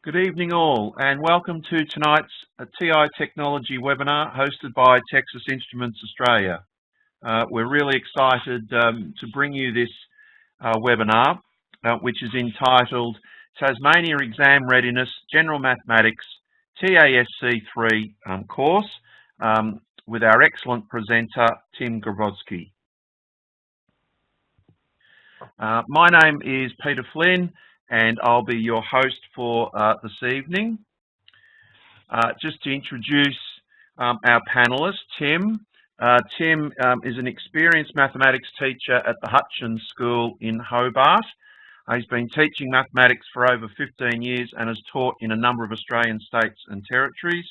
Good evening all, and welcome to tonight's TI Technology webinar hosted by Texas Instruments Australia. We're really excited to bring you this webinar, which is entitled Tasmania Exam Readiness General Mathematics TASC 3 course with our excellent presenter, Tim Grabowski. My name is Peter Flynn, and I'll be your host for this evening. Just to introduce our panelist, Tim. Tim is an experienced mathematics teacher at the Hutchins School in Hobart. He's been teaching mathematics for over 15 years and has taught in a number of Australian states and territories.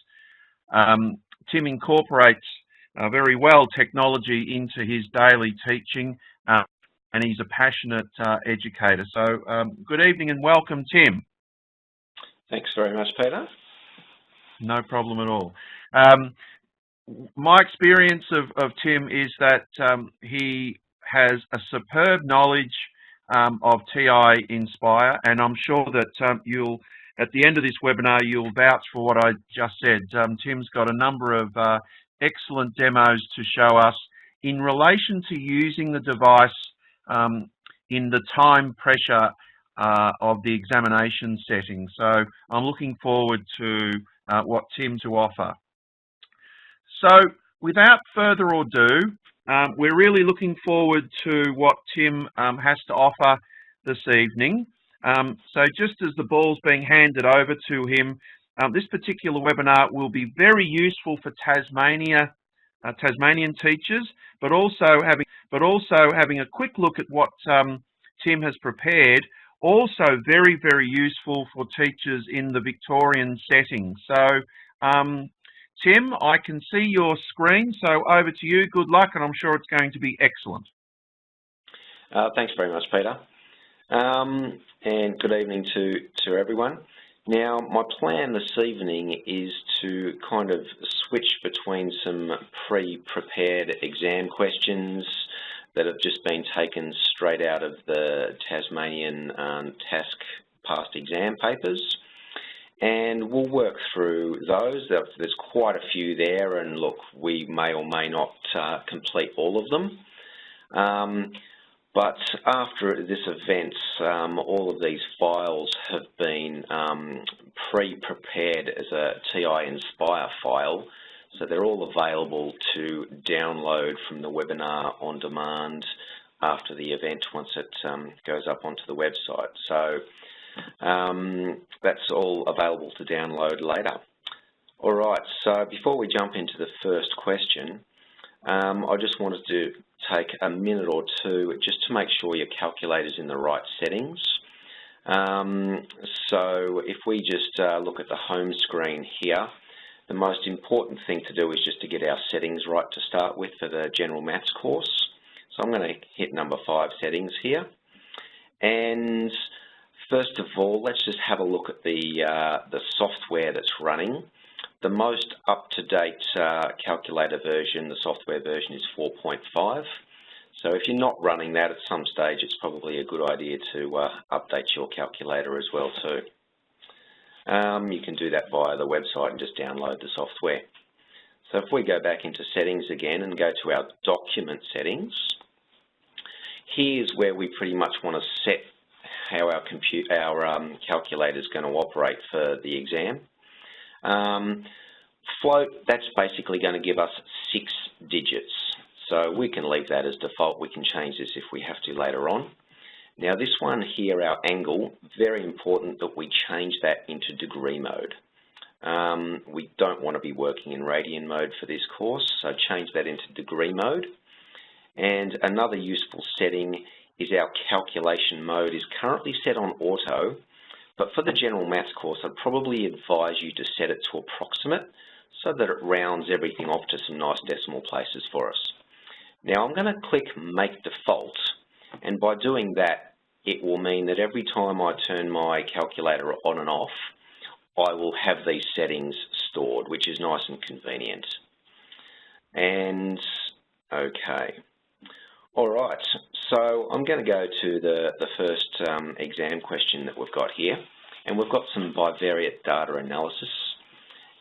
Tim incorporates very well technology into his daily teaching, and he's a passionate educator. So good evening and welcome, Tim. Thanks very much, Peter. No problem at all. My experience of Tim is that he has a superb knowledge of TI-nspire, and I'm sure that you'll, at the end of this webinar, you'll vouch for what I just said. Tim's got a number of excellent demos to show us in relation to using the device in the time pressure of the examination setting. So I'm looking forward to what Tim to offer. So without further ado, we're really looking forward to what Tim has to offer this evening. So just as the ball's being handed over to him, this particular webinar will be very useful for Tasmanian teachers, but also having a quick look at what Tim has prepared, also very, very useful for teachers in the Victorian setting. So, Tim, I can see your screen, so over to you. Good luck, and I'm sure it's going to be excellent. Thanks very much, Peter. And good evening to everyone. Now, my plan this evening is to kind of switch between some pre-prepared exam questions that have just been taken straight out of the Tasmanian TASC past exam papers. And we'll work through those. There's quite a few there, and look, we may or may not complete all of them. But after this event, all of these files have been pre-prepared as a TI-nspire file, so they're all available to download from the webinar on demand after the event once it goes up onto the website. So that's all available to download later. All right, so before we jump into the first question, I just wanted to take a minute or two just to make sure your calculator's in the right settings. So if we just look at the home screen here, the most important thing to do is just to get our settings right to start with for the general maths course. So I'm going to hit number 5 settings here. And first of all, let's just have a look at the software that's running. The most up-to-date calculator version, the software version, is 4.5. So if you're not running that at some stage, it's probably a good idea to update your calculator as well too. You can do that via the website and just download the software. So if we go back into settings again and go to our document settings, here's where we pretty much want to set how our calculator is going to operate for the exam. Float, that's basically going to give us 6 digits. So we can leave that as default. We can change this if we have to later on. Now this one here, our angle, very important that we change that into degree mode. We don't want to be working in radian mode for this course, so change that into degree mode. And another useful setting is our calculation mode is currently set on auto, but for the general maths course, I'd probably advise you to set it to approximate so that it rounds everything off to some nice decimal places for us. Now I'm going to click Make Default, and by doing that, it will mean that every time I turn my calculator on and off, I will have these settings stored, which is nice and convenient. And okay. All right, so I'm going to go to the first exam question that we've got here. And we've got some bivariate data analysis,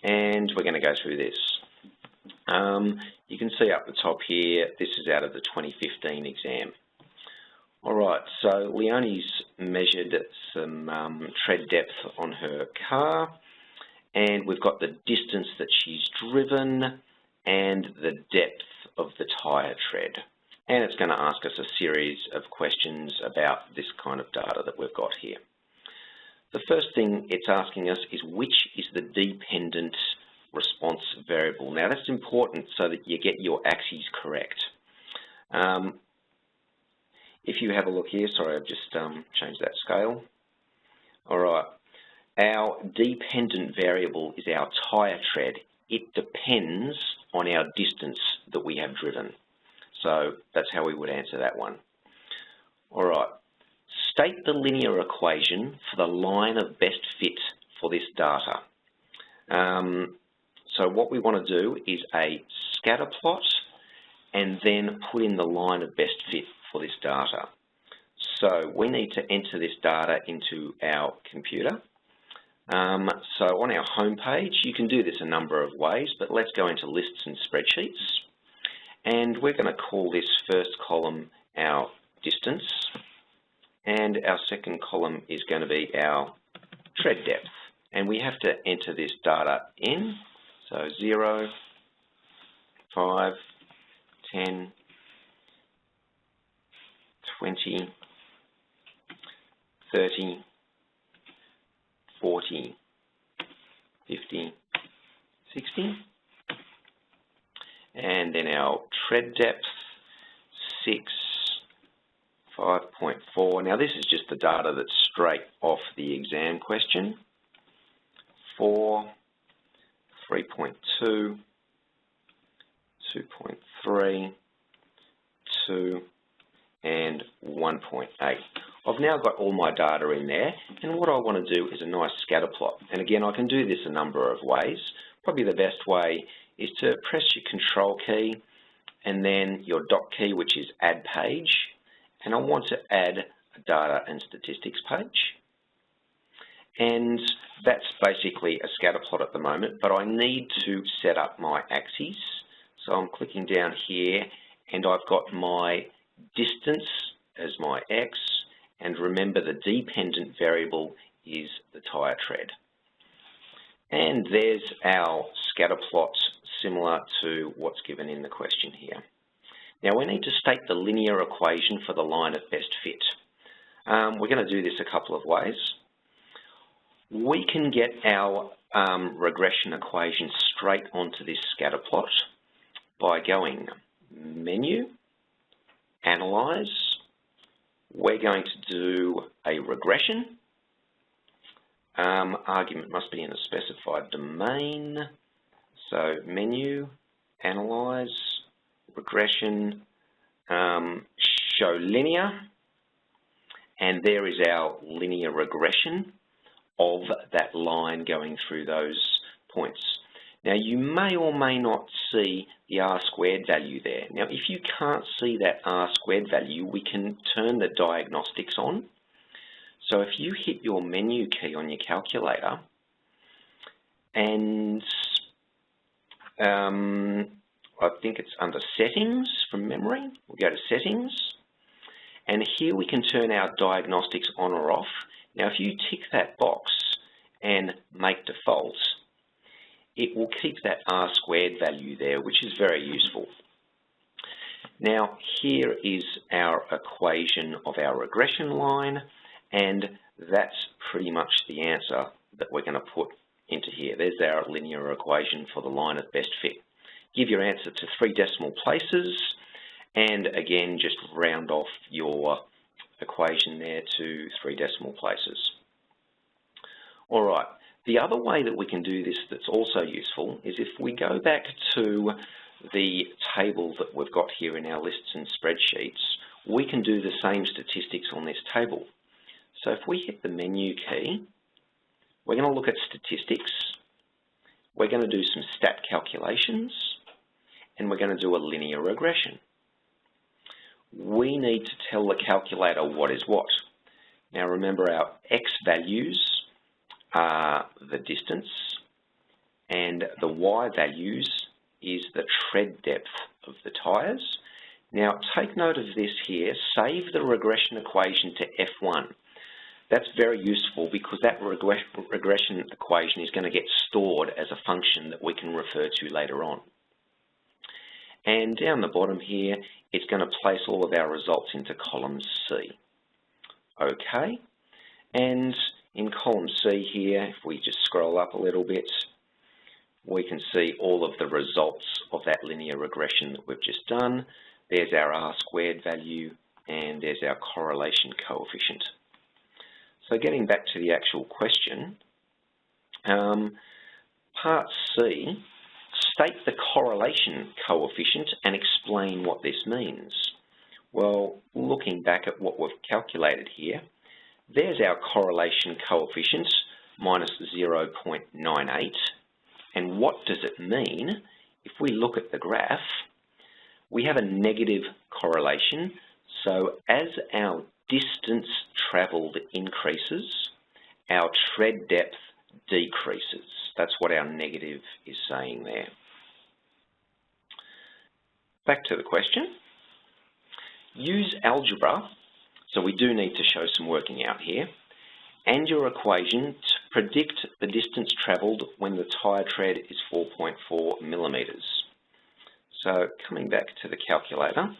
and we're going to go through this. You can see up the top here, this is out of the 2015 exam. All right, so Leonie's measured some tread depth on her car, and we've got the distance that she's driven and the depth of the tyre tread. And it's going to ask us a series of questions about this kind of data that we've got here. The first thing it's asking us is which is the dependent response variable. Now that's important so that you get your axes correct. If you have a look here, sorry, I've just changed that scale. All right, our dependent variable is our tyre tread. It depends on our distance that we have driven. So that's how we would answer that one. All right, state the linear equation for the line of best fit for this data. So what we want to do is a scatter plot and then put in the line of best fit for this data. So we need to enter this data into our computer. So on our home page, you can do this a number of ways, but let's go into lists and spreadsheets. And we're going to call this first column our distance, and our second column is going to be our tread depth. And we have to enter this data in, so 0, 5, 10, 20, 30, 40, 50, 60. And then our tread depth, 6, 5.4. Now this is just the data that's straight off the exam question. 4, 3.2, 2.3, 2, and 1.8. I've now got all my data in there, and what I want to do is a nice scatter plot. And again, I can do this a number of ways. Probably the best way is to press your control key and then your dot key, which is add page. And I want to add a data and statistics page. And that's basically a scatter plot at the moment, but I need to set up my axes. So I'm clicking down here and I've got my distance as my X, and remember the dependent variable is the tyre tread. And there's our scatter plot similar to what's given in the question here. Now we need to state the linear equation for the line of best fit. We're going to do this a couple of ways. We can get our regression equation straight onto this scatter plot by going Menu, Analyze. We're going to do a regression. Argument must be in a specified domain. So Menu, Analyze, Regression, Show Linear, and there is our linear regression of that line going through those points. Now you may or may not see the R² value there. Now if you can't see that R² value, we can turn the diagnostics on. So if you hit your menu key on your calculator, and I think it's under Settings from memory, we'll go to Settings, and here we can turn our diagnostics on or off. Now if you tick that box and make default, it will keep that R² value there, which is very useful. Now here is our equation of our regression line, and that's pretty much the answer that we're going to put into here. There's our linear equation for the line of best fit. Give your answer to 3 decimal places, and again just round off your equation there to 3 decimal places. All right, the other way that we can do this that's also useful is if we go back to the table that we've got here in our lists and spreadsheets, we can do the same statistics on this table. So if we hit the menu key, we're going to look at statistics, we're going to do some stat calculations, and we're going to do a linear regression. We need to tell the calculator what is what. Now remember, our X values are the distance, and the Y values is the tread depth of the tyres. Now, take note of this here. Save the regression equation to F1. That's very useful because that regression equation is going to get stored as a function that we can refer to later on. And down the bottom here, it's going to place all of our results into column C. Okay, and in column C here, if we just scroll up a little bit, we can see all of the results of that linear regression that we've just done. There's our R² value, and there's our correlation coefficient. So getting back to the actual question, part C, state the correlation coefficient and explain what this means. Well, looking back at what we've calculated here, there's our correlation coefficient, minus 0.98. And what does it mean? If we look at the graph, we have a negative correlation. So as our distance travelled increases, our tread depth decreases. That's what our negative is saying there. Back to the question. Use algebra, so we do need to show some working out here, and your equation to predict the distance travelled when the tyre tread is 4.4 millimetres. So coming back to the calculator,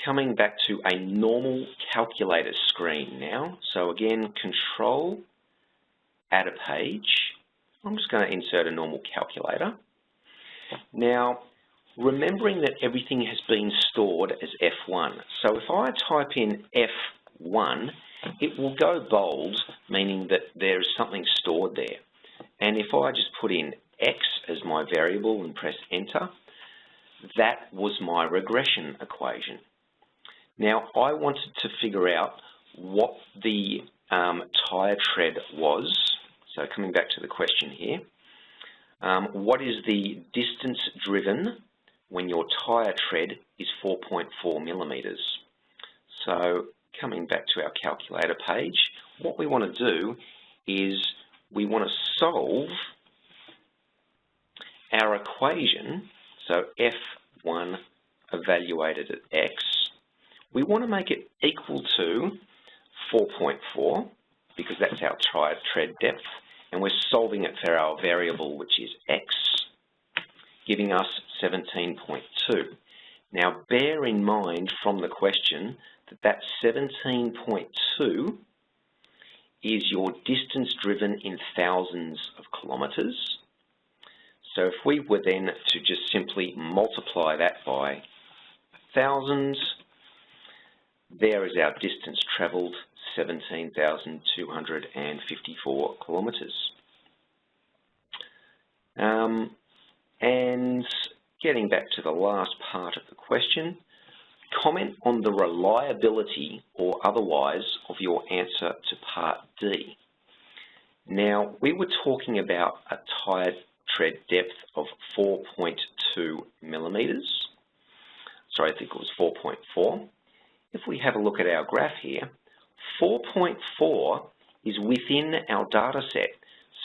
coming back to a normal calculator screen now. So again, Control, add a page. I'm just going to insert a normal calculator. Now, remembering that everything has been stored as F1. So if I type in F1, it will go bold, meaning that there is something stored there. And if I just put in X as my variable and press enter, that was my regression equation. Now, I wanted to figure out what the tyre tread was. So coming back to the question here, what is the distance driven when your tyre tread is 4.4 millimetres? So coming back to our calculator page, what we want to do is we want to solve our equation, so F1 evaluated at X, we want to make it equal to 4.4 because that's our tyre tread depth, and we're solving it for our variable, which is X, giving us 17.2. Now bear in mind from the question that 17.2 is your distance driven in thousands of kilometres. So if we were then to just simply multiply that by 1,000, there is our distance travelled, 17,254 kilometres. And getting back to the last part of the question, comment on the reliability or otherwise of your answer to part D. Now, we were talking about a tyre tread depth of 4.2 millimetres. Sorry, I think it was 4.4. If we have a look at our graph here, 4.4 is within our data set.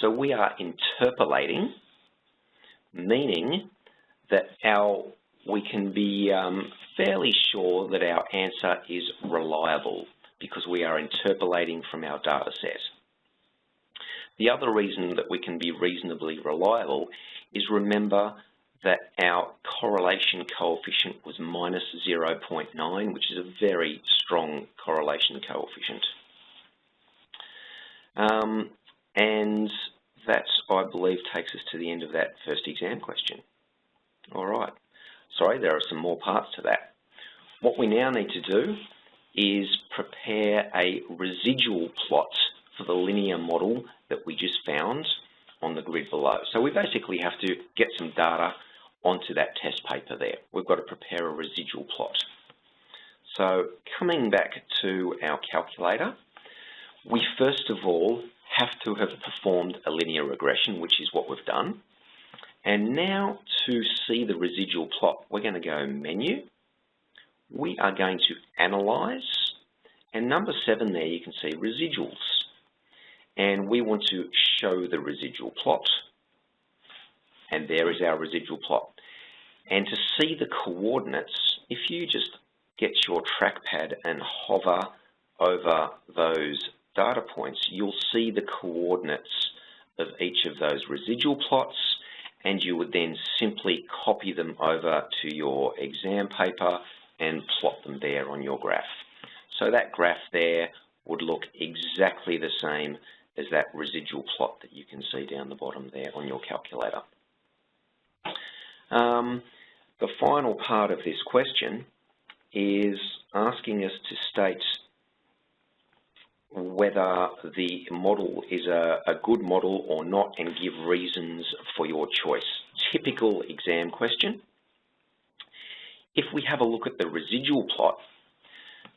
So we are interpolating, meaning that we can be fairly sure that our answer is reliable because we are interpolating from our data set. The other reason that we can be reasonably reliable is remember that our correlation coefficient was minus 0.9, which is a very strong correlation coefficient. And that, I believe, takes us to the end of that first exam question. All right. Sorry, there are some more parts to that. What we now need to do is prepare a residual plot for the linear model that we just found on the grid below. So we basically have to get some data onto that test paper there. We've got to prepare a residual plot. So coming back to our calculator, we first of all have to have performed a linear regression, which is what we've done. And now to see the residual plot, we're going to go Menu. We are going to Analyze. And number 7 there, you can see Residuals. and we want to show the residual plot, and there is our residual plot. And to see the coordinates, if you just get your trackpad and hover over those data points, you'll see the coordinates of each of those residual plots, and you would then simply copy them over to your exam paper and plot them there on your graph. So that graph there would look exactly the same as that residual plot that you can see down the bottom there on your calculator. The final part of this question is asking us to state whether the model is a good model or not and give reasons for your choice. Typical exam question. If we have a look at the residual plot,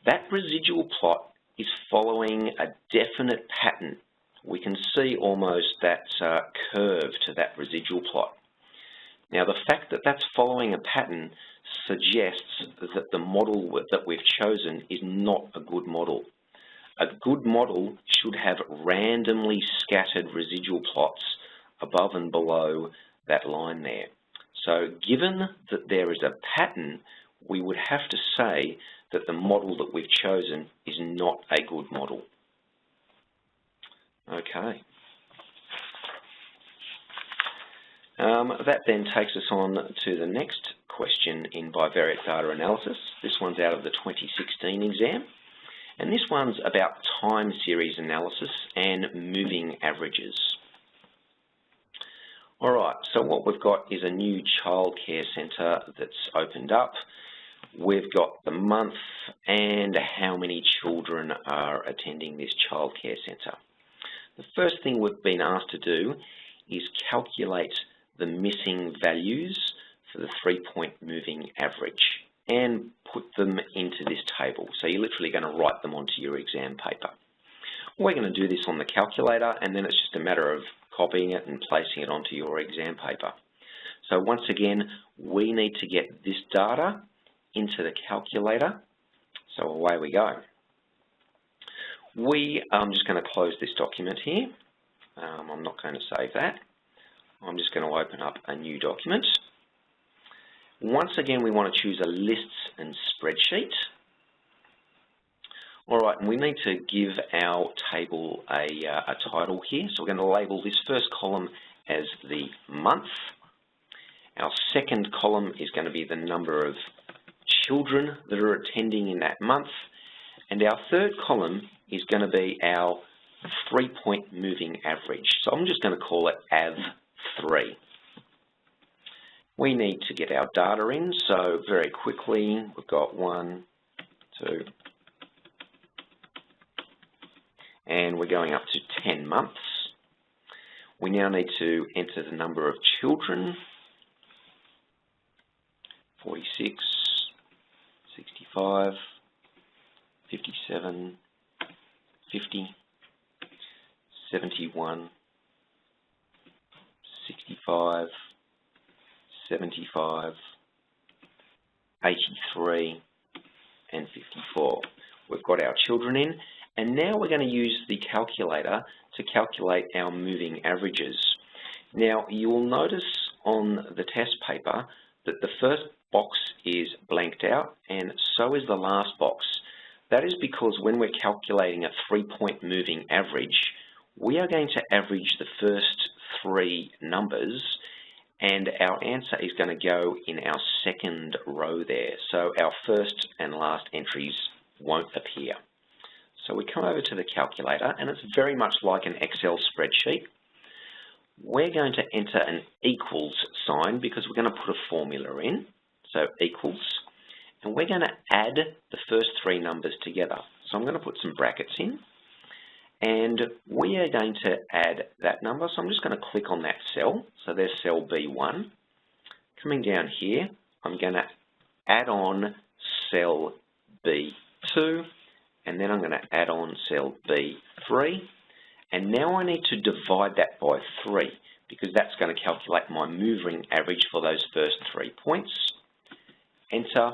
that residual plot is following a definite pattern. We can see almost that curve to that residual plot. Now, the fact that that's following a pattern suggests that the model that we've chosen is not a good model. A good model should have randomly scattered residual plots above and below that line there. So given that there is a pattern, we would have to say that the model that we've chosen is not a good model. Okay. That then takes us on to the next question in bivariate data analysis. This one's out of the 2016 exam, and this one's about time series analysis and moving averages. All right, so what we've got is a new childcare centre that's opened up. We've got the month and how many children are attending this childcare centre. The first thing we've been asked to do is calculate the missing values for the 3-point moving average and put them into this table. So you're literally going to write them onto your exam paper. We're going to do this on the calculator, and then it's just a matter of copying it and placing it onto your exam paper. So once again, we need to get this data into the calculator. So away we go. I'm just going to close this document here. I'm not going to save that. I'm just going to open up a new document. Once again, we want to choose a lists and spreadsheet. All right, and we need to give our table a title here. So we're going to label this first column as the month. Our second column is going to be the number of children that are attending in that month. And our third column is going to be our 3-point moving average. So I'm just going to call it AV3. We need to get our data in, so very quickly we've got 1, 2, and we're going up to 10 months. We now need to enter the number of children, 46, 65, 57, 50, 71, 65, 75, 83, and 54. We've got our children in, and now we're going to use the calculator to calculate our moving averages. Now, you'll notice on the test paper that the first box is blanked out, and so is the last box. That is because when we're calculating a 3-point moving average, we are going to average the first 3 numbers, and our answer is going to go in our second row there. So our first and last entries won't appear. So we come over to the calculator, and it's very much like an Excel spreadsheet. We're going to enter an equals sign because we're going to put a formula in. So equals, and we're going to add the first 3 numbers together. So I'm going to put some brackets in, and we are going to add that number. So I'm just going to click on that cell. So there's cell B1. Coming down here, I'm going to add on cell B2, and then I'm going to add on cell B3. And now I need to divide that by 3 because that's going to calculate my moving average for those first 3 points. Enter,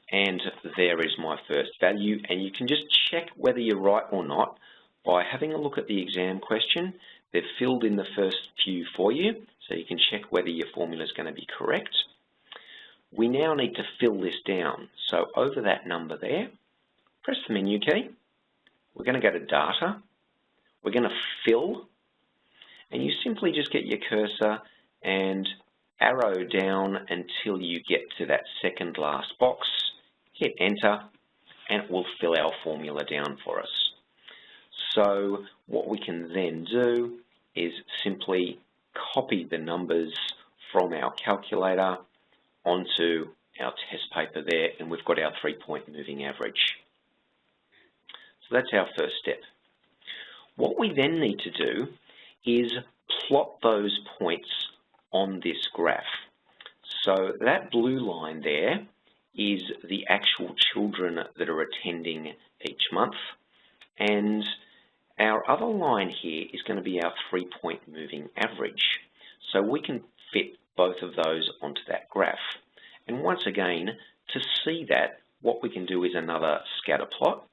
and there is my first value. And you can just check whether you're right or not By having a look at the exam question, they've filled in the first few for you, so you can check whether your formula is going to be correct. We now need to fill this down. So over that number there, press the menu key. We're going to go to Data. We're going to Fill. And you simply just get your cursor and arrow down until you get to that second last box. Hit Enter, and it will fill our formula down for us. So what we can then do is simply copy the numbers from our calculator onto our test paper there, and we've got our 3-point moving average. So that's our first step. What we then need to do is plot those points on this graph. So that blue line there is the actual children that are attending each month, and our other line here is going to be our 3-point moving average. So we can fit both of those onto that graph. And once again, to see that, what we can do is another scatter plot.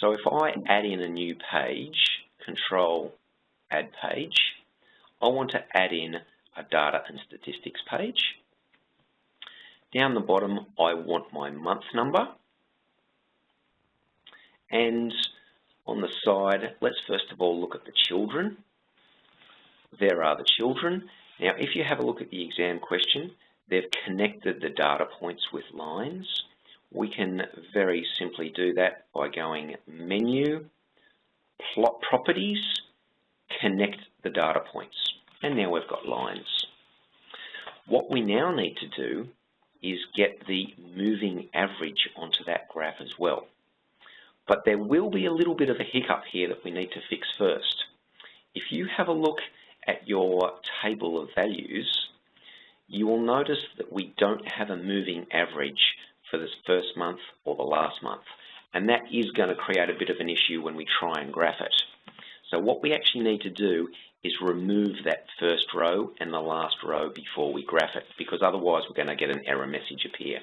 So if I add in a new page, Control Add Page, I want to add in a data and statistics page. Down the bottom, I want my month number. And on the side, let's first of all look at the children. There are the children. Now, if you have a look at the exam question, they've connected the data points with lines. We can very simply do that by going Menu, Plot Properties, Connect the data points. And now we've got lines. What we now need to do is get the moving average onto that graph as well. But there will be a little bit of a hiccup here that we need to fix first. If you have a look at your table of values, you will notice that we don't have a moving average for this first month or the last month, and that is going to create a bit of an issue when we try and graph it. So what we actually need to do is remove that first row and the last row before we graph it, because otherwise we're going to get an error message appear.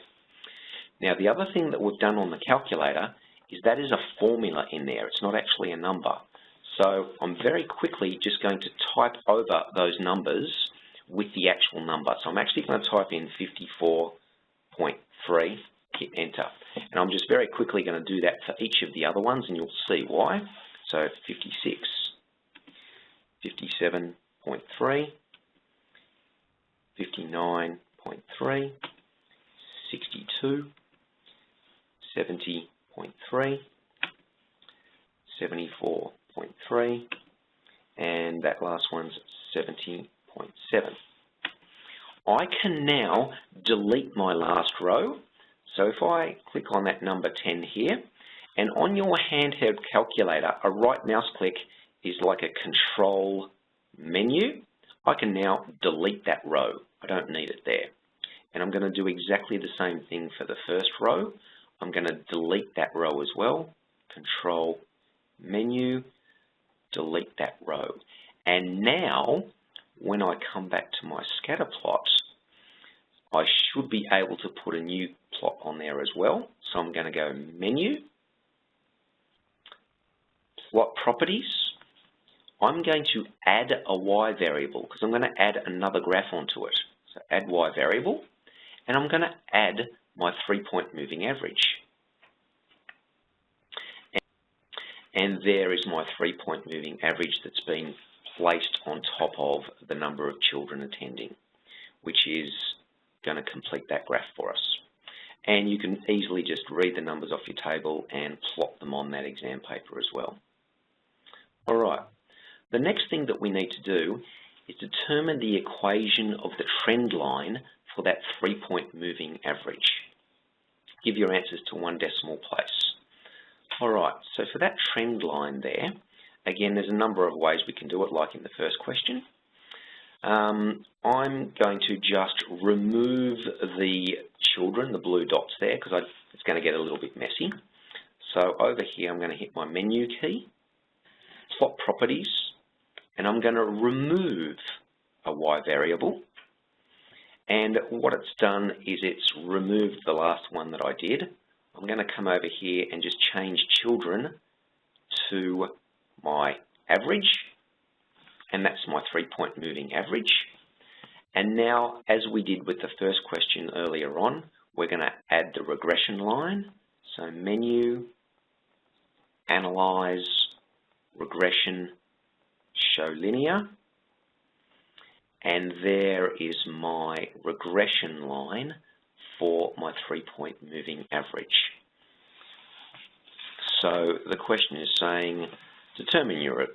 Now, the other thing that we've done on the calculator is that is a formula in there. It's not actually a number. So I'm very quickly just going to type over those numbers with the actual number. So I'm actually going to type in 54.3, hit Enter. And I'm just very quickly going to do that for each of the other ones, and you'll see why. So 56, 57.3, 59.3, 62, 70.3, 74.3, and that last one's 70.7. I can now delete my last row. So if I click on that number 10 here, and on your handheld calculator, a right mouse click is like a control menu. I can now delete that row. I don't need it there. And I'm going to do exactly the same thing for the first row. I'm going to delete that row as well. Control menu, delete that row. And now, when I come back to my scatter plot, I should be able to put a new plot on there as well. So I'm going to go Menu, Plot Properties. I'm going to add a Y variable because I'm going to add another graph onto it. So add Y variable, and I'm going to add my 3-point moving average. And there is my 3-point moving average that's been placed on top of the number of children attending, which is going to complete that graph for us. And you can easily just read the numbers off your table and plot them on that exam paper as well. All right, the next thing that we need to do is determine the equation of the trend line for that 3-point moving average. Give your answers to one decimal place. All right, so for that trend line there, again, there's a number of ways we can do it, like in the first question. I'm going to just remove the children, the blue dots there, because it's going to get a little bit messy. So over here, I'm going to hit my menu key, plot properties, and I'm going to remove a Y variable. And what it's done is it's removed the last one that I did. I'm going to come over here and just change children to my average, and that's my 3-point moving average. And now, as we did with the first question earlier on, we're going to add the regression line. So menu, analyze, regression, show linear. And there is my regression line for my 3-point moving average. So the question is saying, determine your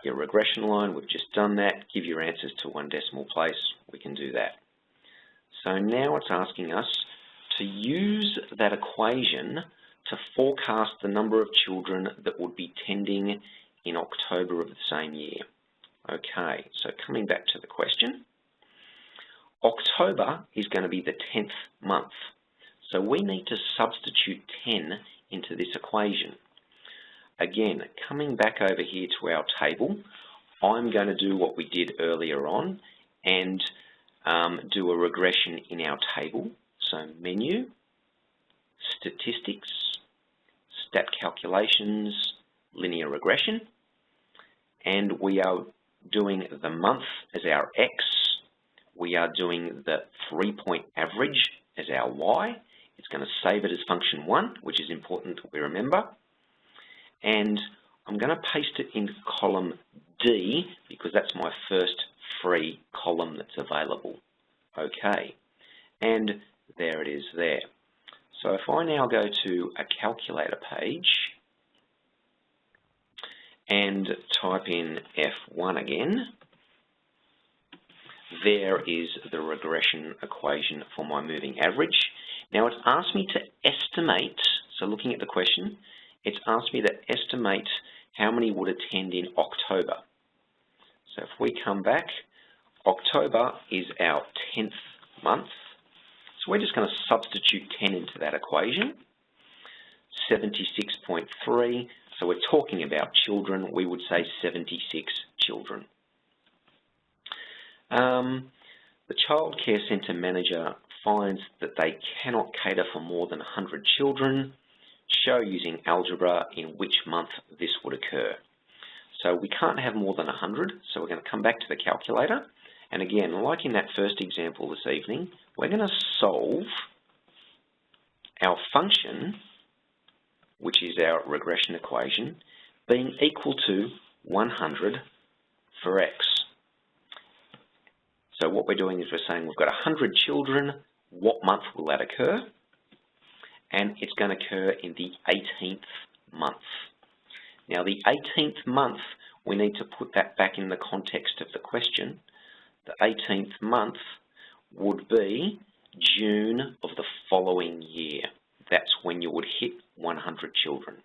regression line. We've just done that. Give your answers to 1 decimal place. We can do that. So now it's asking us to use that equation to forecast the number of children that would be tending in October of the same year. Okay, so coming back to the question, October is going to be the 10th month. So we need to substitute 10 into this equation. Again, coming back over here to our table, I'm going to do what we did earlier on and do a regression in our table. So menu, statistics, stat calculations, linear regression, and we are doing the month as our X. We are doing the 3-point average as our Y. It's going to save it as function 1, which is important that we remember. And I'm going to paste it into column D because that's my first free column that's available. Okay, and there it is there. So if I now go to a calculator page and type in F1 again, there is the regression equation for my moving average. Now it's asked me to estimate, so looking at the question, it's asked me to estimate how many would attend in October. So if we come back, October is our 10th month. So we're just going to substitute 10 into that equation. 76.3, so we're talking about children, we would say 76 children. The Child Care Centre manager finds that they cannot cater for more than 100 children. Show using algebra in which month this would occur. So we can't have more than 100, so we're going to come back to the calculator. And again, like in that first example this evening, we're going to solve our function, which is our regression equation, being equal to 100 for X. So what we're doing is we're saying we've got 100 children, what month will that occur? And it's going to occur in the 18th month. Now the 18th month, we need to put that back in the context of the question. The 18th month would be June of the following year. That's when you would hit 100 children.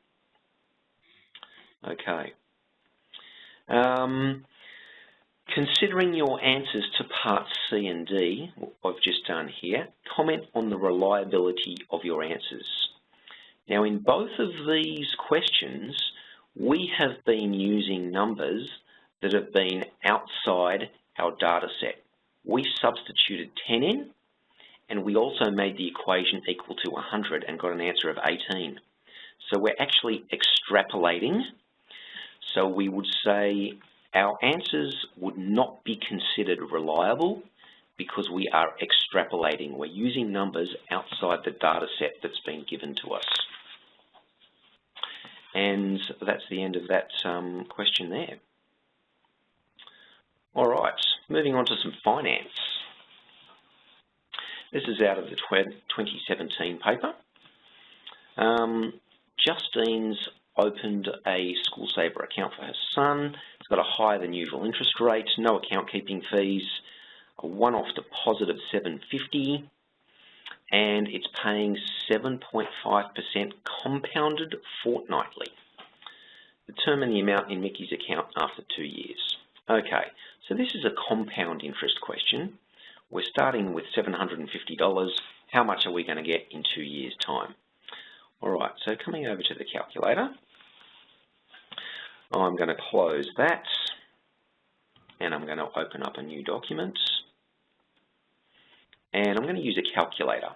Okay. Considering your answers to parts C and D, what I've just done here, comment on the reliability of your answers. Now in both of these questions, we have been using numbers that have been outside our data set. We substituted 10 in, and we also made the equation equal to 100 and got an answer of 18. So we're actually extrapolating. So we would say our answers would not be considered reliable because we are extrapolating. We're using numbers outside the data set that's been given to us. And that's the end of that question there. All right, moving on to some finance. This is out of the 2017 paper. Justine's opened a school saver account for her son. It's got a higher than usual interest rate, no account keeping fees, a one-off deposit of $750, and it's paying 7.5% compounded fortnightly. Determine the amount in Mickey's account after 2 years. Okay, so this is a compound interest question. We're starting with $750. How much are we going to get in 2 years' time? All right, so coming over to the calculator, I'm going to close that, and I'm going to open up a new document, and I'm going to use a calculator.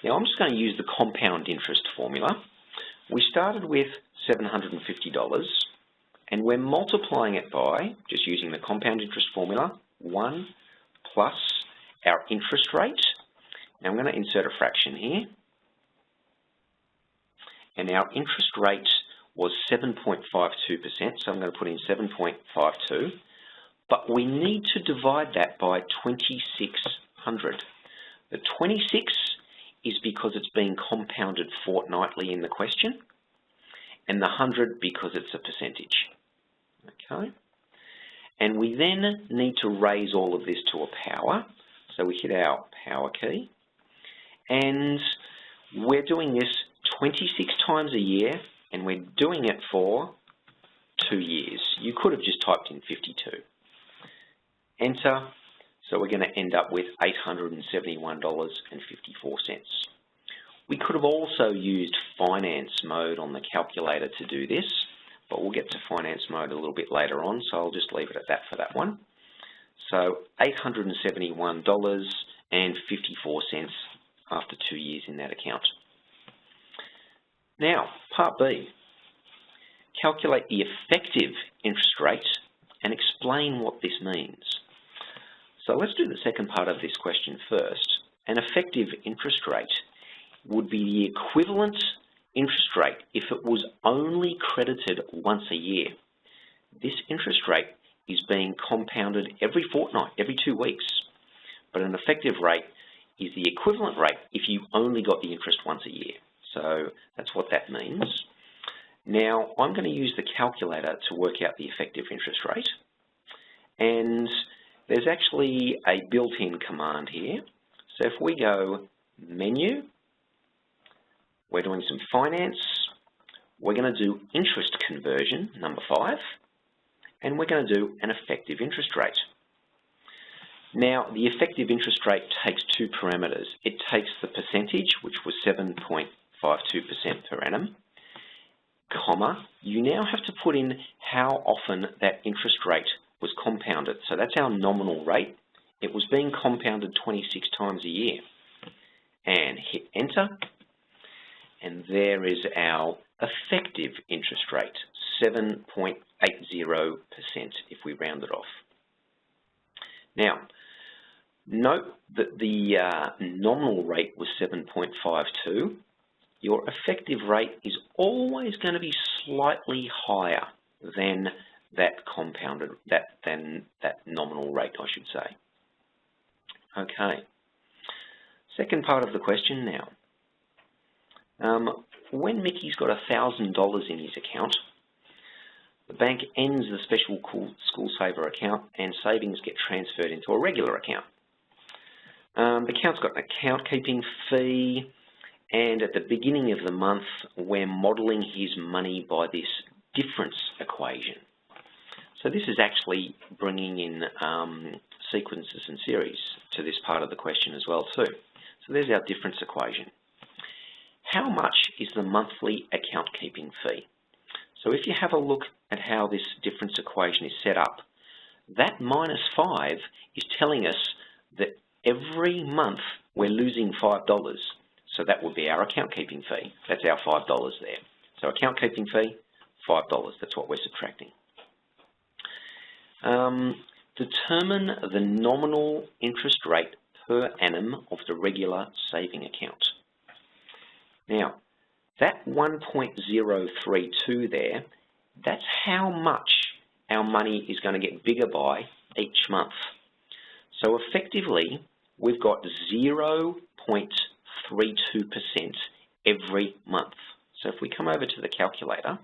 Now I'm just going to use the compound interest formula. We started with $750, and we're multiplying it by, just using the compound interest formula, 1 plus our interest rate. Now I'm going to insert a fraction here. And our interest rate was 7.52%, so I'm going to put in 7.52. But we need to divide that by 2600. The 26 is because it's being compounded fortnightly in the question, and the 100 because it's a percentage. Okay? And we then need to raise all of this to a power. So we hit our power key, and we're doing this 26 times a year, and we're doing it for 2 years. You could have just typed in 52. Enter. So we're going to end up with $871.54. We could have also used finance mode on the calculator to do this, but we'll get to finance mode a little bit later on, so I'll just leave it at that for that one. So $871.54 after 2 years in that account. Now, part B, calculate the effective interest rate and explain what this means. So let's do the second part of this question first. An effective interest rate would be the equivalent interest rate if it was only credited once a year. This interest rate is being compounded every fortnight, every 2 weeks. But an effective rate is the equivalent rate if you only got the interest once a year. So that's what that means. Now, I'm going to use the calculator to work out the effective interest rate. And there's actually a built-in command here. So if we go menu, we're doing some finance, we're going to do interest conversion, number 5, and we're going to do an effective interest rate. Now, the effective interest rate takes 2 parameters. It takes the percentage, which was 7.52% per annum, comma, you now have to put in how often that interest rate was compounded. So that's our nominal rate. It was being compounded 26 times a year. And hit enter. And there is our effective interest rate, 7.80% if we round it off. Now, note that the nominal rate was 7.52. Your effective rate is always going to be slightly higher than that compounded, than that nominal rate, I should say. Okay. Second part of the question now. When Mickey's got $1,000 in his account, the bank ends the special school saver account and savings get transferred into a regular account. The account's got an account keeping fee, and at the beginning of the month, we're modelling his money by this difference equation. So this is actually bringing in sequences and series to this part of the question as well too. So there's our difference equation. How much is the monthly account keeping fee? So if you have a look at how this difference equation is set up, that -5 is telling us that every month we're losing $5. So that would be our account keeping fee. That's our $5 there. So account keeping fee, $5. That's what we're subtracting. Determine the nominal interest rate per annum of the regular saving account. Now, that 1.032 there, that's how much our money is going to get bigger by each month. So effectively, we've got 0.32% every month. So if we come over to the calculator,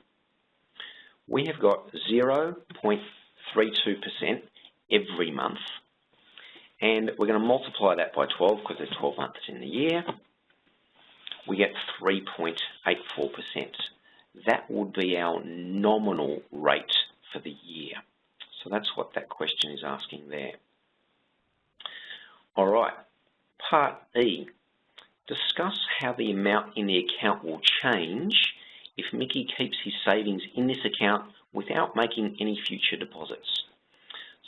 we have got 0.32% every month, and we're going to multiply that by 12 because there's 12 months in the year. We get 3.84%. That would be our nominal rate for the year. So that's what that question is asking there. All right, part E. Discuss how the amount in the account will change if Mickey keeps his savings in this account without making any future deposits.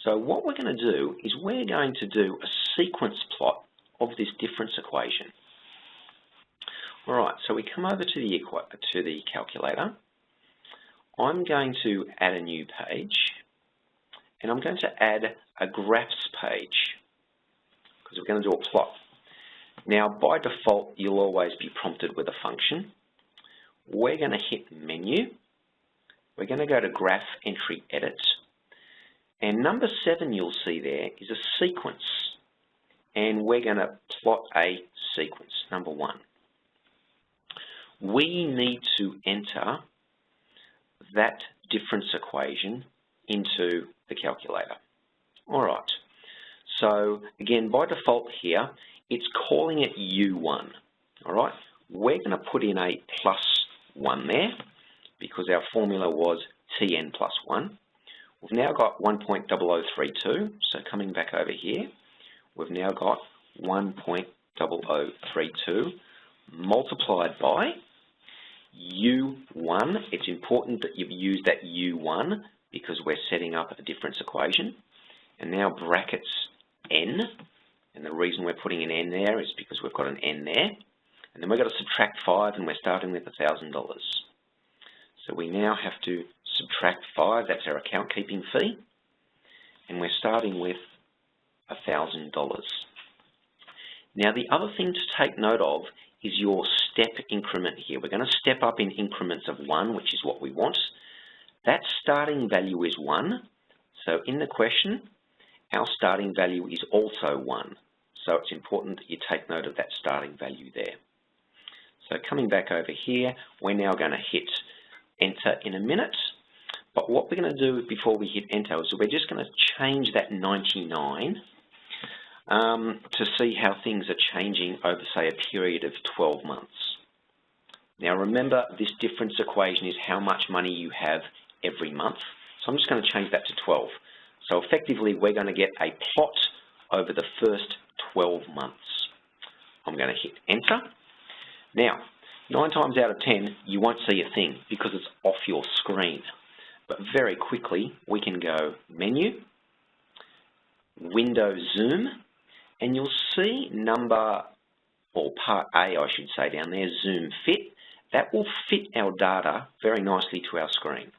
So what we're going to do is we're going to do a sequence plot of this difference equation. All right, so we come over to the calculator. I'm going to add a new page, and I'm going to add a graphs page because we're going to do a plot. Now, by default, you'll always be prompted with a function. We're going to hit Menu. We're going to go to Graph Entry Edit. And number 7 you'll see there is a sequence. And we're going to plot a sequence, number 1. We need to enter that difference equation into the calculator. All right. So again, by default here, it's calling it U1. All right. We're going to put in a +1 there because our formula was Tn plus 1. We've now got 1.0032. So coming back over here, we've now got 1.0032 multiplied by U1. It's important that you've used that U1 because we're setting up a difference equation. And now brackets N. And the reason we're putting an N there is because we've got an N there. And then we've got to subtract 5, and we're starting with $1,000. So we now have to subtract 5. That's our account keeping fee. And we're starting with $1,000. Now, the other thing to take note of is your step increment here. We're going to step up in increments of 1, which is what we want. That starting value is 1. So in the question, our starting value is also 1. So it's important that you take note of that starting value there. So coming back over here, we're now going to hit Enter in a minute. But what we're going to do before we hit Enter is we're just going to change that 99 to see how things are changing over, say, a period of 12 months. Now remember, this difference equation is how much money you have every month. So I'm just going to change that to 12. So effectively, we're going to get a plot over the first 12 months. I'm going to hit Enter. Now, 9 times out of 10, you won't see a thing because it's off your screen. But very quickly, we can go Menu, Window Zoom, and you'll see number, or Part A, I should say, down there, Zoom Fit. That will fit our data very nicely to our screen.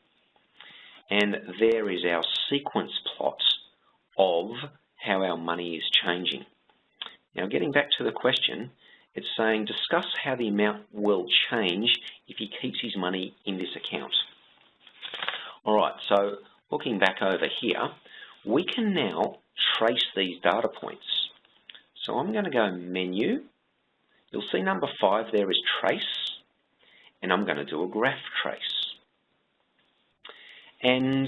And there is our sequence plot of how our money is changing. Now, getting back to the question, it's saying discuss how the amount will change if he keeps his money in this account. All right, so looking back over here, we can now trace these data points. So I'm going to go Menu. You'll see number 5 there is Trace, and I'm going to do a graph trace. And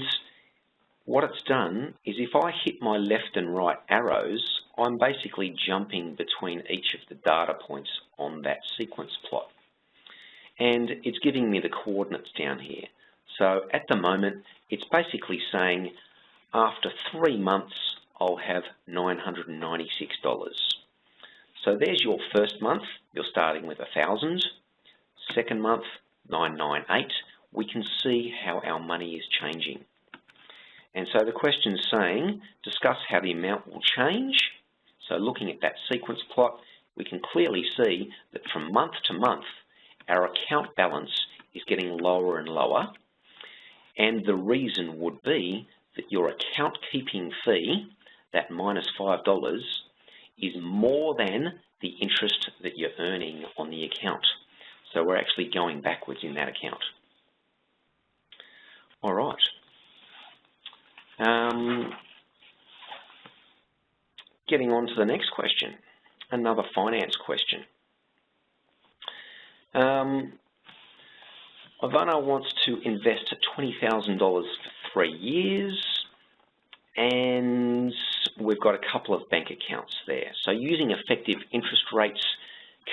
what it's done is if I hit my left and right arrows, I'm basically jumping between each of the data points on that sequence plot. And it's giving me the coordinates down here. So at the moment, it's basically saying after 3 months, I'll have $996. So there's your first month. You're starting with 1,000. Second month, 998. We can see how our money is changing. And so the question's saying, discuss how the amount will change. So looking at that sequence plot, we can clearly see that from month to month, our account balance is getting lower and lower. And the reason would be that your account keeping fee, that -$5, is more than the interest that you're earning on the account. So we're actually going backwards in that account. All right. Getting on to the next question, another finance question. Ivana wants to invest $20,000 for 3 years, and we've got a couple of bank accounts there. So using effective interest rates,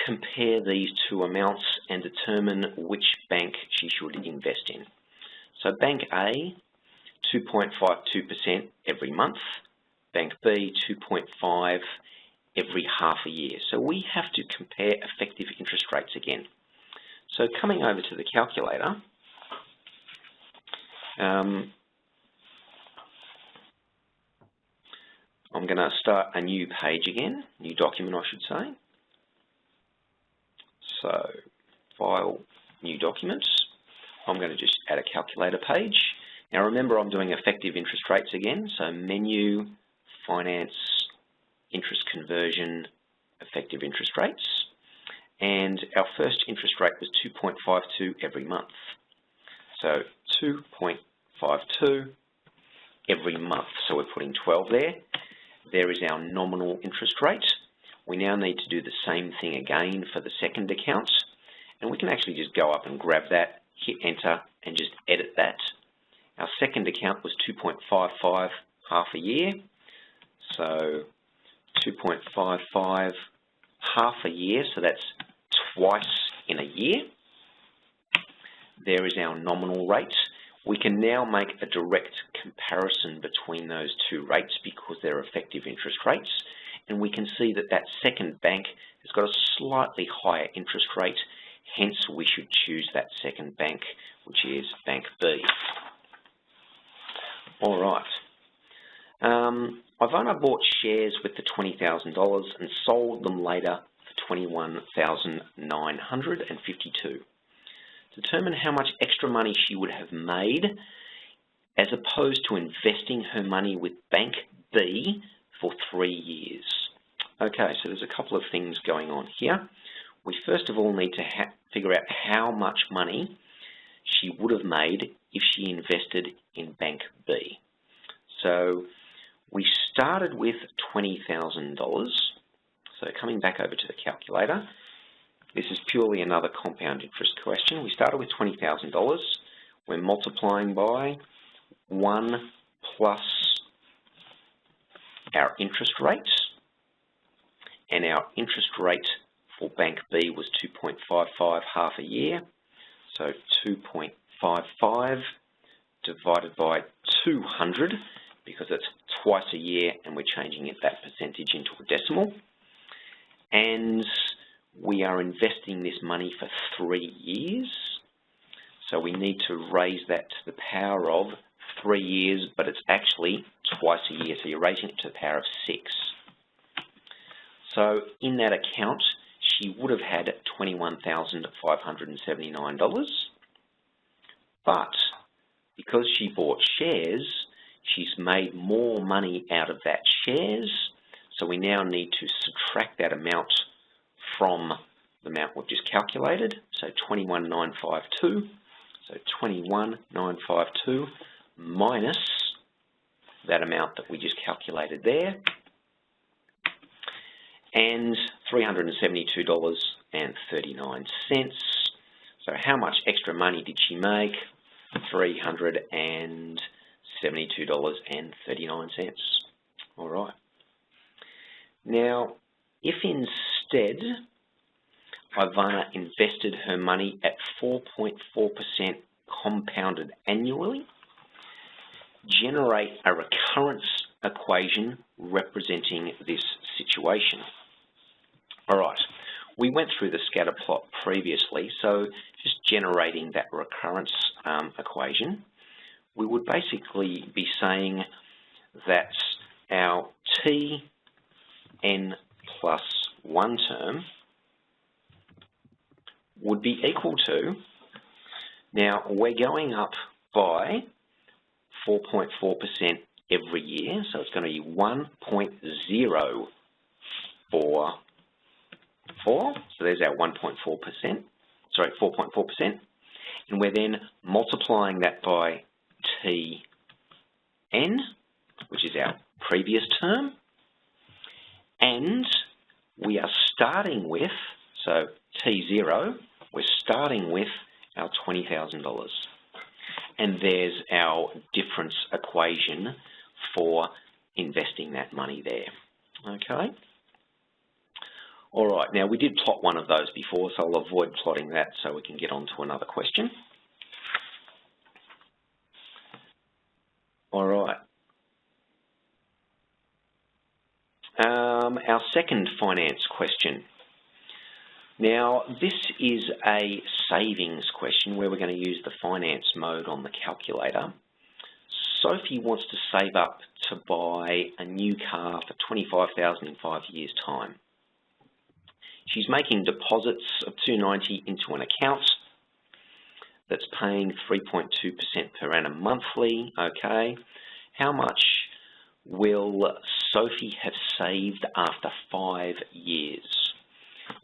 compare these two amounts and determine which bank she should invest in. So Bank A, 2.52% every month. Bank B, 2.5 every half a year. So we have to compare effective interest rates again. So coming over to the calculator, I'm going to start a new page again, new document I should say. So File, New Documents. I'm going to just add a calculator page. Now remember, I'm doing effective interest rates again, so menu, finance, interest conversion, effective interest rates. And our first interest rate was 2.52 every month. So 2.52 every month. So we're putting 12 there. There is our nominal interest rate. We now need to do the same thing again for the second account. And we can actually just go up and grab that, hit enter, and just edit that. Our second account was 2.55 half a year. So 2.55 half a year, so that's twice in a year. There is our nominal rate. We can now make a direct comparison between those two rates because they're effective interest rates. And we can see that that second bank has got a slightly higher interest rate. Hence, we should choose that second bank, which is Bank B. All right. Ivana bought shares with the $20,000 and sold them later for $21,952. Determine how much extra money she would have made as opposed to investing her money with Bank B for 3 years. Okay, so there's a couple of things going on here. We first of all need to figure out how much money she would have made if she invested in Bank B. So we started with $20,000. So coming back over to the calculator, this is purely another compound interest question. We started with $20,000. We're multiplying by 1 plus our interest rate. And our interest rate for Bank B was 2.55 half a year. So 2.55 divided by 200, because it's twice a year and we're changing it that percentage into a decimal. And we are investing this money for 3 years. So we need to raise that to the power of 3 years, but it's actually twice a year. So you're raising it to the power of 6. So in that account, she would have had $21,579. But because she bought shares, she's made more money out of that shares. So we now need to subtract that amount from the amount we've just calculated. So 21,952. So 21,952 minus that amount that we just calculated there. And $372.39. So how much extra money did she make? $372.39. All right. Now, if instead Ivana invested her money at 4.4% compounded annually, generate a recurrence equation representing this situation. All right, we went through the scatter plot previously, so just generating that recurrence equation, we would basically be saying that our Tn plus 1 term would be equal to, now we're going up by 4.4% every year, so it's going to be 1.044. So there's our 1.4%, sorry, 4.4%, and we're then multiplying that by Tn, which is our previous term, and we are starting with, so T0, we're starting with our $20,000. And there's our difference equation for investing that money there. Okay. All right, now we did plot one of those before, so I'll avoid plotting that so we can get on to another question. All right. Our second finance question. Now, this is a savings question where we're going to use the finance mode on the calculator. Sophie wants to save up to buy a new car for $25,000 in 5 years' time. She's making deposits of $290 into an account. that's paying 3.2% per annum monthly, okay. How much will Sophie have saved after 5 years?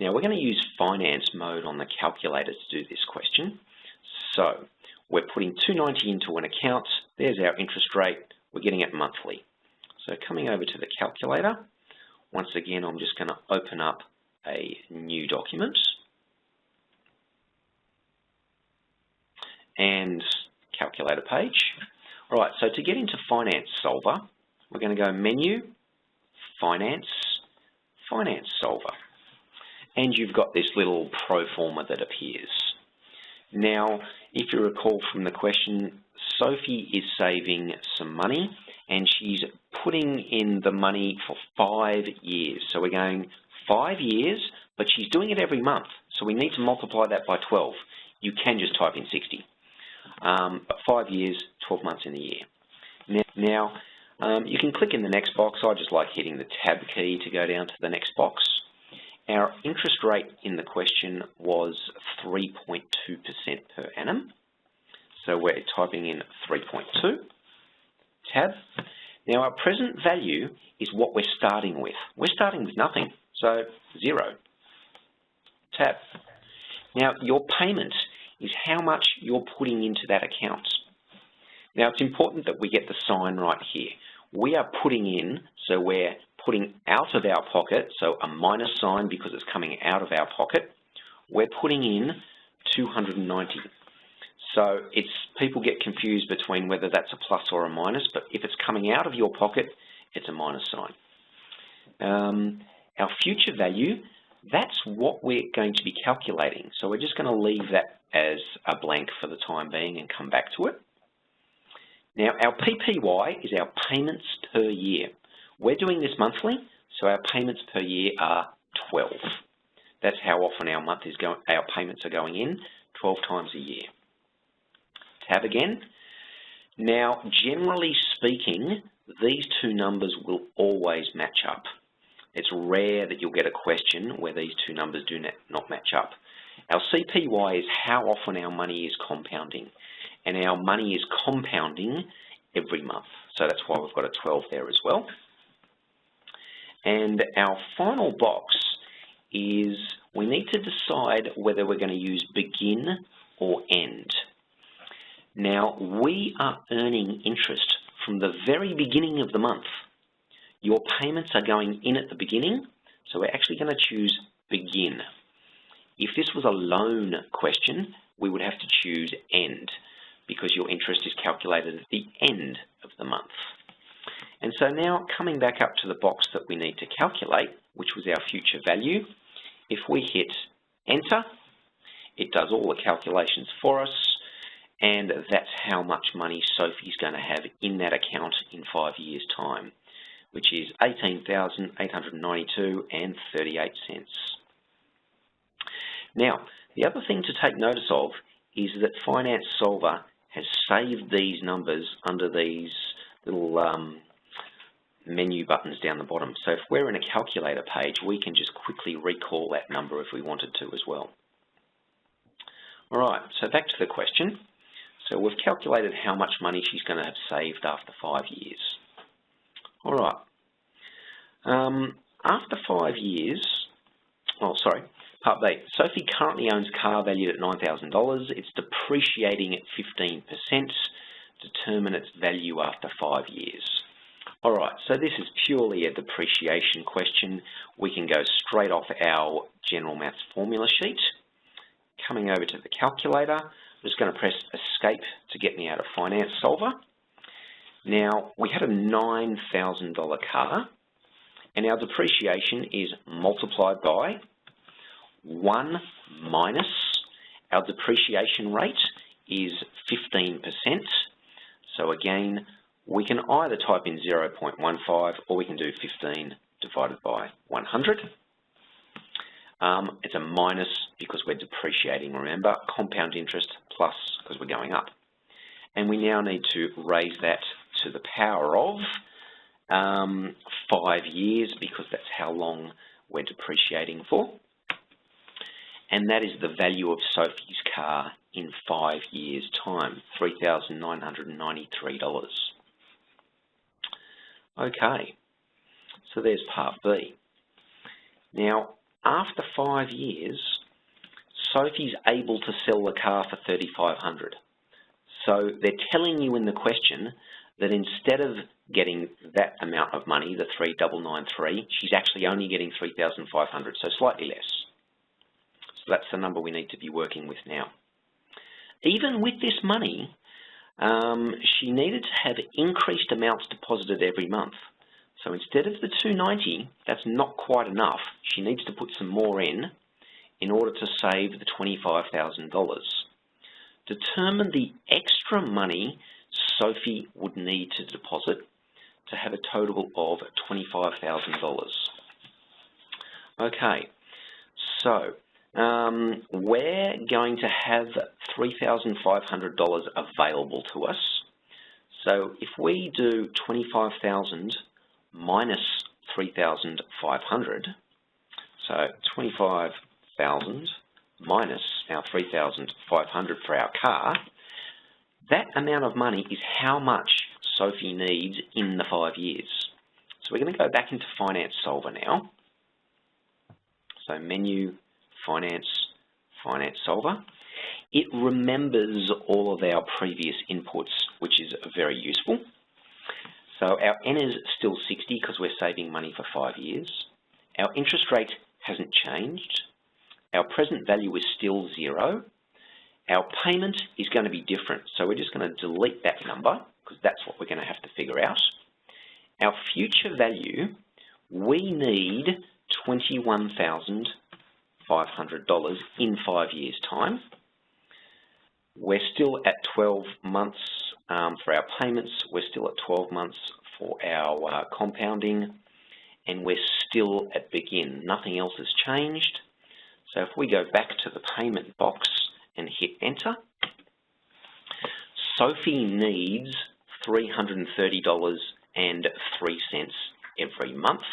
Now we're going to use finance mode on the calculator to do this question. So we're putting $290 into an account, there's our interest rate, we're getting it monthly. So coming over to the calculator, once again I'm just going to open up a new document and calculator page. All right, so to get into Finance Solver, we're going to go Menu, Finance, Finance Solver. And you've got this little pro forma that appears. Now, if you recall from the question, Sophie is saving some money and she's putting in the money for 5 years. So we're going 5 years, but she's doing it every month. So we need to multiply that by 12. You can just type in 60. But 5 years, 12 months in a year. Now, you can click in the next box. I just like hitting the tab key to go down to the next box. Our interest rate in the question was 3.2% per annum. So we're typing in 3.2, tab. Now our present value is what we're starting with. We're starting with nothing, so 0, tab. Now your payment is how much you're putting into that account. Now it's important that we get the sign right here. We are putting in, so we're putting out of our pocket, so a minus sign because it's coming out of our pocket. We're putting in 290. So people get confused between whether that's a plus or a minus, but if it's coming out of your pocket, it's a minus sign. Our future value, that's what we're going to be calculating. So we're just going to leave that as a blank for the time being and come back to it. Now our PPY is our payments per year. We're doing this monthly, so our payments per year are 12. That's how often our payments are going in, 12 times a year. Tab again. Now, generally speaking, these two numbers will always match up. It's rare that you'll get a question where these two numbers do not match up. Our CPY is how often our money is compounding, and our money is compounding every month. So that's why we've got a 12 there as well. And our final box is we need to decide whether we're going to use begin or end. Now, we are earning interest from the very beginning of the month. Your payments are going in at the beginning, so we're actually going to choose begin. If this was a loan question, we would have to choose end because your interest is calculated at the end of the month. And so now coming back up to the box that we need to calculate, which was our future value, if we hit enter, it does all the calculations for us, and that's how much money Sophie's going to have in that account in 5 years' time, which is $18,892.38. Now, the other thing to take notice of is that Finance Solver has saved these numbers under these little menu buttons down the bottom. So if we're in a calculator page, we can just quickly recall that number if we wanted to as well. All right, so back to the question. So we've calculated how much money she's going to have saved after 5 years. All right. After 5 years, Part B. Sophie currently owns a car valued at $9,000. It's depreciating at 15%. Determine its value after 5 years. All right, so this is purely a depreciation question. We can go straight off our general maths formula sheet. Coming over to the calculator, I'm just going to press escape to get me out of Finance Solver. Now, we had a $9,000 car, and our depreciation is multiplied by 1 minus, our depreciation rate is 15%. So again, we can either type in 0.15 or we can do 15 divided by 100. It's a minus because we're depreciating, remember, compound interest plus because we're going up. And we now need to raise that to the power of 5 years because that's how long we're depreciating for. And that is the value of Sophie's car in 5 years' time, $3,993. Okay, so there's part B. Now, after 5 years, Sophie's able to sell the car for $3,500. So they're telling you in the question that instead of getting that amount of money, the 3,993, she's actually only getting 3,500, so slightly less. So that's the number we need to be working with now. Even with this money, she needed to have increased amounts deposited every month. So instead of the 290, that's not quite enough. She needs to put some more in order to save the $25,000. Determine the extra money Sophie would need to deposit to have a total of $25,000. Okay, so we're going to have $3,500 available to us. So if we do 25,000 minus 3,500, so 25,000 minus our 3,500 for our car, that amount of money is how much Sophie needs in the 5 years. So we're going to go back into Finance Solver now. So menu, Finance Solver. It remembers all of our previous inputs, which is very useful. So our N is still 60 because we're saving money for 5 years. Our interest rate hasn't changed. Our present value is still 0. Our payment is going to be different, so we're just going to delete that number because that's what we're going to have to figure out. Our future value, we need $21,500 in 5 years' time. We're still at 12 months for our payments. We're still at 12 months for our compounding, and we're still at begin. Nothing else has changed. So if we go back to the payment box and hit enter, Sophie needs $330.03 every month.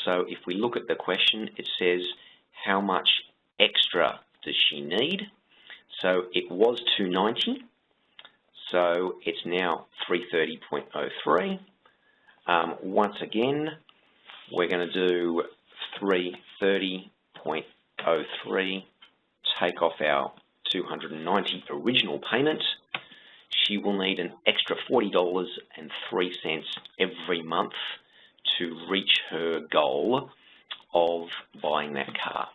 So if we look at the question, it says how much extra does she need? So it was $290, so it's now $330.03. Once again, we're going to do $330.03, take off our $290 original payment. She will need an extra $40.03 every month to reach her goal of buying that car.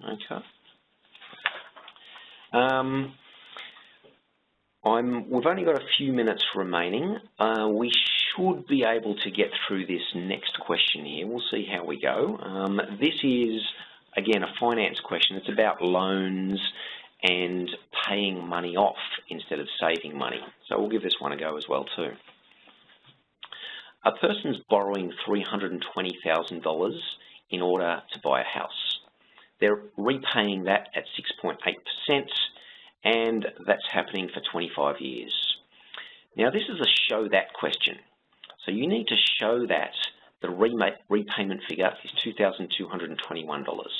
Okay. We've only got a few minutes remaining. We should be able to get through this next question here. We'll see how we go. This is, again, a finance question. It's about loans and paying money off instead of saving money. So we'll give this one a go as well too. A person's borrowing $320,000 in order to buy a house. They're repaying that at 6.8%, and that's happening for 25 years. Now this is a show that question. So you need to show that the repayment figure is $2,221.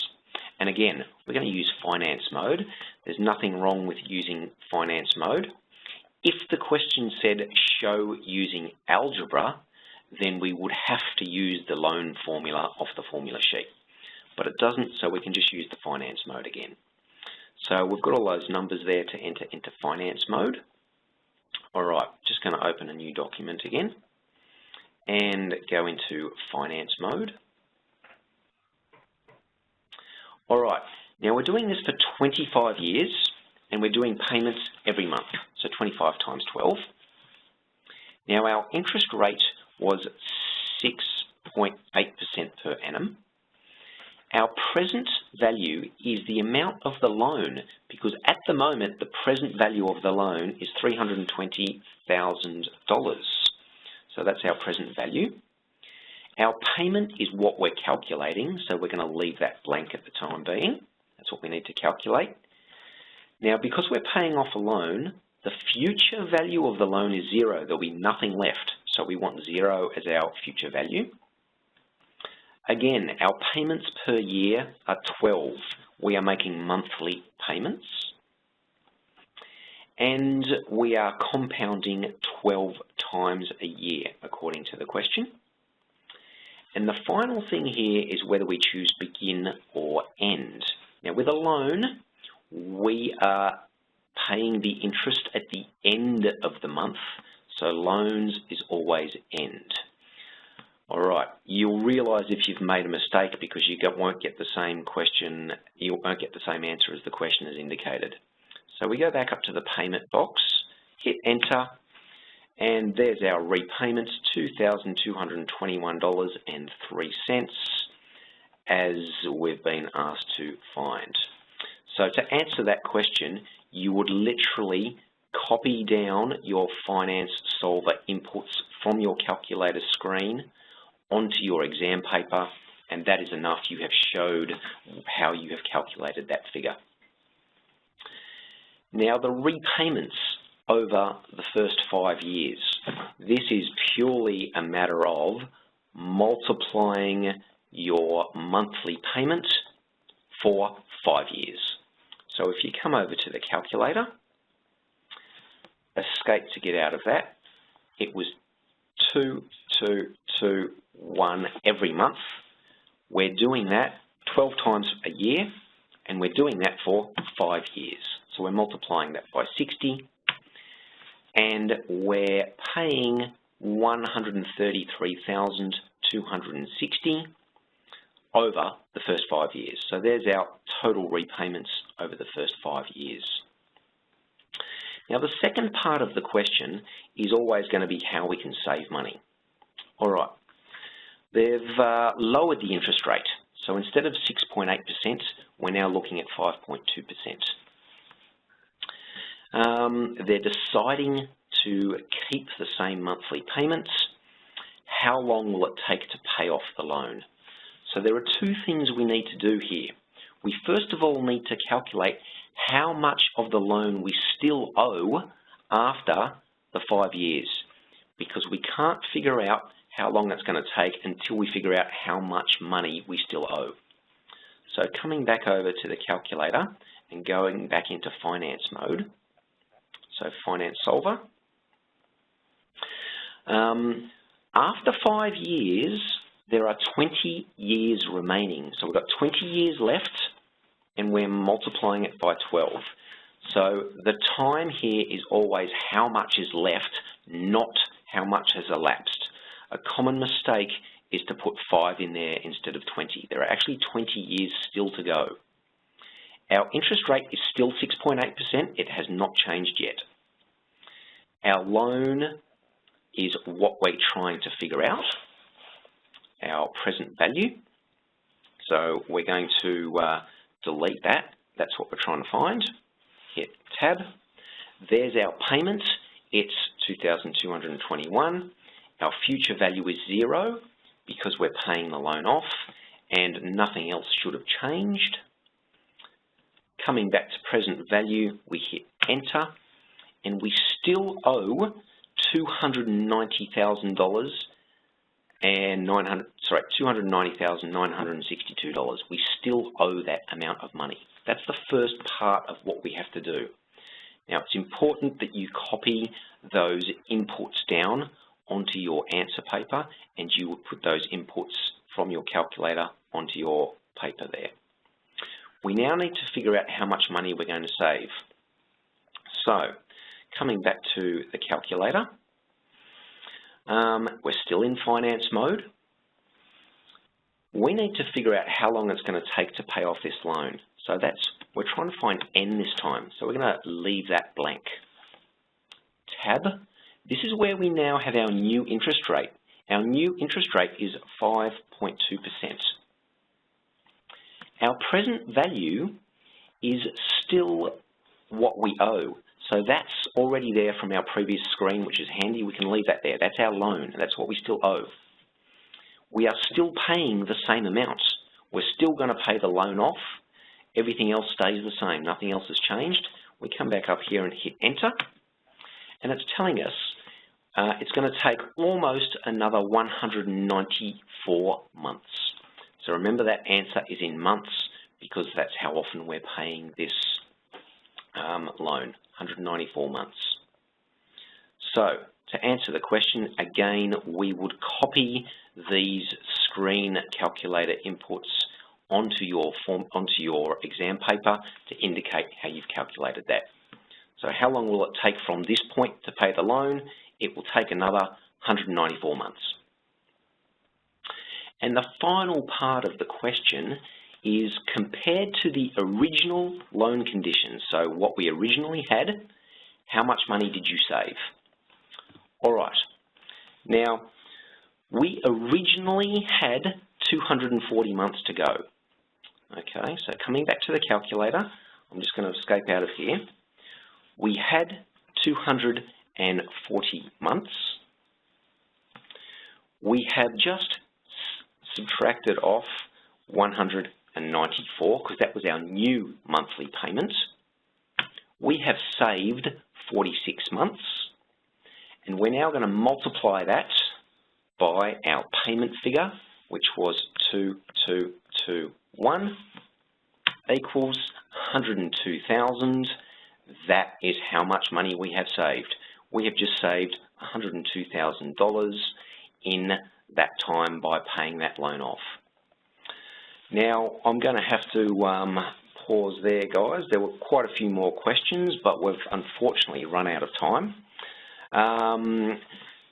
And again, we're going to use finance mode. There's nothing wrong with using finance mode. If the question said show using algebra, then we would have to use the loan formula off the formula sheet. But it doesn't, so we can just use the finance mode again. So we've got all those numbers there to enter into finance mode. All right, just going to open a new document again and go into finance mode. All right, now we're doing this for 25 years and we're doing payments every month, so 25 times 12. Now our interest rate was 6.8% per annum. Our present value is the amount of the loan, because at the moment the present value of the loan is $320,000. So that's our present value. Our payment is what we're calculating, so we're going to leave that blank at the time being. That's what we need to calculate. Now, because we're paying off a loan, the future value of the loan is 0. There'll be nothing left, so we want 0 as our future value. Again, our payments per year are 12. We are making monthly payments. and we are compounding 12 times a year according to the question. And the final thing here is whether we choose begin or end. Now with a loan, we are paying the interest at the end of the month, so loans is always end. All right, you'll realise if you've made a mistake because you won't get the same question, you won't get the same answer as the question has indicated. So we go back up to the payment box, hit enter, and there's our repayments, $2,221.03, as we've been asked to find. So to answer that question, you would literally copy down your finance solver inputs from your calculator screen onto your exam paper, and that is enough. You have showed how you have calculated that figure. Now the repayments over the first 5 years. This is purely a matter of multiplying your monthly payment for 5 years. So if you come over to the calculator, escape to get out of that, it was 2221 every month. We're doing that 12 times a year, and we're doing that for 5 years. So we're multiplying that by 60, and we're paying $133,260 over the first 5 years. So there's our total repayments over the first 5 years. Now the second part of the question is always going to be how we can save money. All right, they've lowered the interest rate. So instead of 6.8%, we're now looking at 5.2%. They're deciding to keep the same monthly payments. How long will it take to pay off the loan? So there are two things we need to do here. We first of all need to calculate how much of the loan we still owe after the 5 years, because we can't figure out how long that's going to take until we figure out how much money we still owe. So coming back over to the calculator and going back into finance mode, so finance solver. After 5 years, there are 20 years remaining. So we've got 20 years left, and we're multiplying it by 12. So the time here is always how much is left, not how much has elapsed. A common mistake is to put 5 in there instead of 20. There are actually 20 years still to go. Our interest rate is still 6.8%. It has not changed yet. Our loan is what we're trying to figure out, our present value. So we're going to delete that. That's what we're trying to find. Hit tab. There's our payment. It's 2,221. Our future value is 0 because we're paying the loan off, and nothing else should have changed. Coming back to present value, we hit enter, and we still owe $290,962. We still owe that amount of money. That's the first part of what we have to do. Now, it's important that you copy those inputs down onto your answer paper, and you would put those inputs from your calculator onto your paper there. We now need to figure out how much money we're going to save. So, coming back to the calculator, we're still in finance mode. We need to figure out how long it's going to take to pay off this loan. So we're trying to find N this time. So we're going to leave that blank. Tab. This is where we now have our new interest rate. Our new interest rate is 5.2%. Our present value is still what we owe. So that's already there from our previous screen, which is handy. We can leave that there. That's our loan. That's what we still owe. We are still paying the same amount. We're still going to pay the loan off. Everything else stays the same. Nothing else has changed. We come back up here and hit enter, and it's telling us it's going to take almost another 194 months. So remember that answer is in months because that's how often we're paying this loan, 194 months. So to answer the question, again, we would copy these screen calculator inputs onto your exam paper to indicate how you've calculated that. So how long will it take from this point to pay the loan? It will take another 194 months. And the final part of the question is compared to the original loan conditions, so what we originally had, how much money did you save? All right, now we originally had 240 months to go. Okay, so coming back to the calculator, I'm just going to escape out of here. We had 240 months. We have just subtracted off 194 because that was our new monthly payment. We have saved 46 months, and we're now going to multiply that by our payment figure, which was 2221 equals 102,000. That is how much money we have saved. We have just saved $102,000 in that time by paying that loan off. Now, I'm going to have to pause there, guys. There were quite a few more questions, but we've unfortunately run out of time.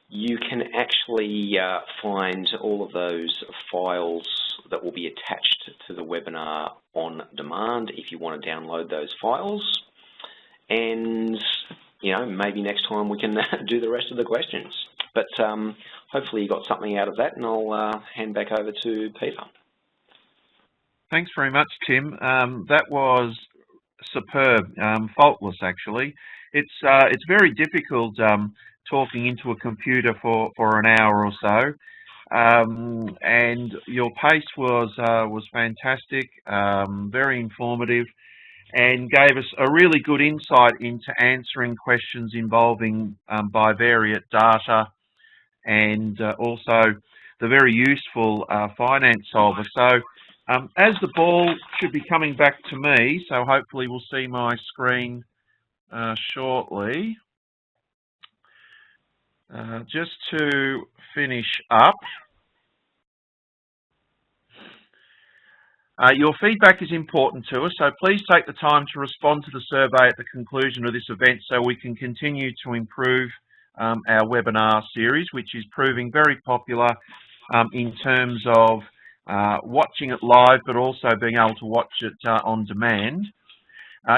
You can actually find all of those files that will be attached to the webinar on demand if you want to download those files. And, you know, maybe next time we can do the rest of the questions. But hopefully you got something out of that, and I'll hand back over to Peter. Thanks very much, Tim. That was superb, faultless actually. It's very difficult talking into a computer for an hour or so, and your pace was fantastic, very informative, and gave us a really good insight into answering questions involving bivariate data, and also the very useful finance solver. So as the ball should be coming back to me, so hopefully we'll see my screen shortly. Just to finish up, your feedback is important to us, so please take the time to respond to the survey at the conclusion of this event so we can continue to improve our webinar series, which is proving very popular in terms of watching it live, but also being able to watch it on demand.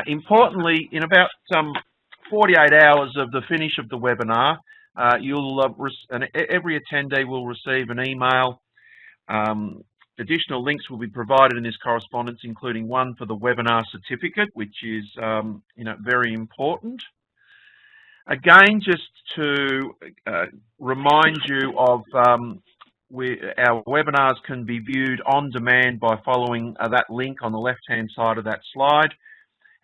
Importantly, in about 48 hours of the finish of the webinar, every attendee will receive an email. Additional links will be provided in this correspondence, including one for the webinar certificate, which is very important. Again, just to remind you of our webinars can be viewed on demand by following that link on the left-hand side of that slide.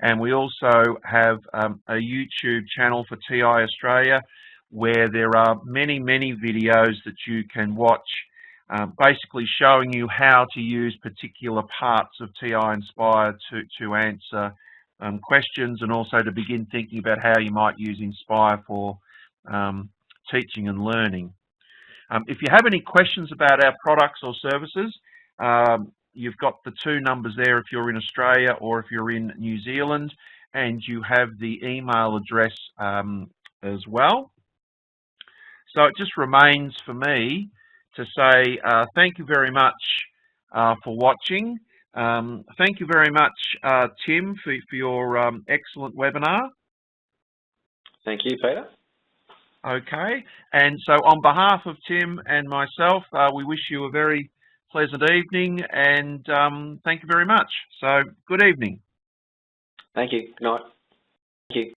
And we also have a YouTube channel for TI Australia, where there are many, many videos that you can watch, basically showing you how to use particular parts of TI-nspire to answer questions, and also to begin thinking about how you might use Inspire for teaching and learning. If you have any questions about our products or services, you've got the two numbers there if you're in Australia or if you're in New Zealand, and you have the email address as well. So it just remains for me to say thank you very much for watching. Thank you very much, Tim, for your excellent webinar. Thank you, Peter. Okay, and so on behalf of Tim and myself, we wish you a very pleasant evening, and thank you very much. So good evening. Thank you. Good night. Thank you.